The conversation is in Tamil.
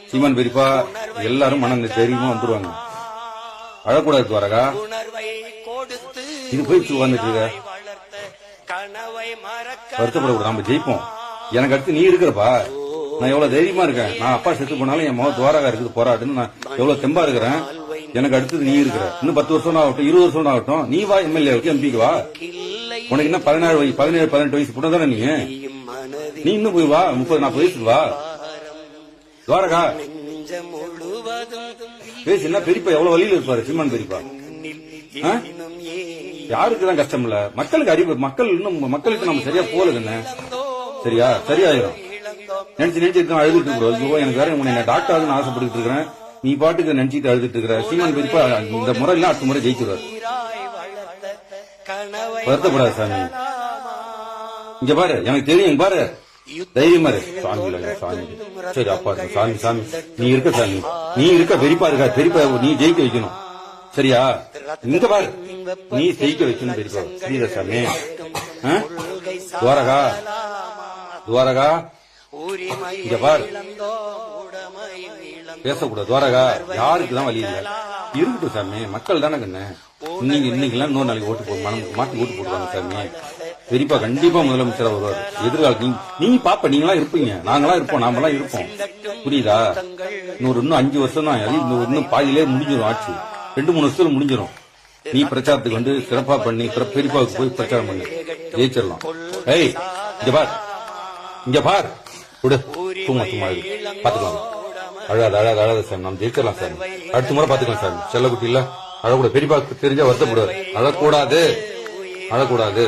சீமான் பெரியப்பா எல்லாரும் மனம் தெரியுமா வந்துருவாங்க. அழக்கூடாது துவாரகா, இது போய் வந்துட்டு இருக்க. வருத்தப்படக்கூடாது, நம்ம ஜெயிப்போம். எனக்கு அடுத்து நீ இருக்கிறப்பா. நான் எவ்வளவு தைரியமா இருக்கேன். நான் அப்பா செத்து போனாலும் என் மகன் துவாரகா இருக்குது போராடுன்னு நான் எவ்வளவு தெம்பா இருக்கிறேன். எனக்கு அடுத்தது நீ இருக்கிற. இன்னும் 10 வருஷம் ஆகட்டும், 20 வருஷம் ஆகட்டும், நீ வா எம்எல்ஏவுக்கு, எம்பிக்கு வா. உனக்கு என்ன 17 வயசு 17 18 வயசு பொண்ணு தானே நீ இன்னும் போய் வா. 30 40 வயசுக்கு வா துவாரகா. பேசுனா பெரியப்பா எவ்வளவு வழியில இருப்பாரு சீமான் பெரியப்பா. யாருக்குதான் கஷ்டம் இல்ல, மக்களுக்கு அறிவு. மக்கள் இன்னும் மக்களுக்கு நம்ம சரியா போலதுன்னு சரியா சரியாயிரும் நினைச்சு அழுதுட்டு இருக்கிறோம். எனக்கு வேற உன்னை டாக்டர் ஆகுன்னு ஆசைப்பட்டு இருக்கிறேன். நீ பாட்டுக்கு நினைச்சிட்டு அழுதுட்டு இருக்கிற. சீமான் பெரியப்பா இந்த முறை இல்ல அடுத்த முறை ஜெயிச்சிருவார். வருத்தப்படாது சாமி. இங்க பாரு, எனக்கு தெரியும் பாரு, தைரியமா இரு. சாமி சாமி சரி அப்பா சாமி சாமி நீ இருக்க சாமி, நீ இருக்க. பெரியப்பா இருக்கா, பெரியப்பா நீ ஜெயிக்க வைக்கணும் சரியா. இங்க பாரு, நீ ஜெயிக்க வைக்கணும் பெரியப்பா. புரியுதா சாமி? துவாரகா துவாரகா இங்க பாரு, பேசக்கூடாது துவாரகா. யாருக்குதான் வழி இல்ல, இருக்கட்டும் சாமி. மக்கள் தானே கண்ணு. இன்னைக்கு இன்னொரு நாளைக்கு ஓட்டு போ மாத்தி ஓட்டு போடுவாங்க சாமி. பெரியப்பா கண்டிப்பா முதலமைச்சரா வருவார் எதிர்காலத்தில். நீ பாப்ப, நீங்களா இருப்பீங்க, நாங்களா இருப்போம், நாமெல்லாம் இருப்போம். புரியுதா? இன்னும் 5 வருஷம் தான். இன்னும் பாதியிலே முடிஞ்சிடும் ஆட்சி. 2-3 வருஷத்துல முடிஞ்சிடும். நீ பிரச்சாரத்துக்கு வந்து சிறப்பா பண்ணி பெரியப்பாவுக்கு போய் பிரச்சாரம் பண்ணி ஜெயிச்சிடலாம். ஏய் இங்க பார், இங்க பார், விடு தூங்க சும்மா பாத்துக்கலாம். அழாத சார், நாம் ஜெயிச்சிடலாம் சார். அடுத்த முறை பாத்துக்கலாம் சார். செல்லக்குட்டி இல்ல அழக்கூடாது. பெரியப்பாக்கு தெரிஞ்சா வருத்தப்படுவார். அழக்கூடாது.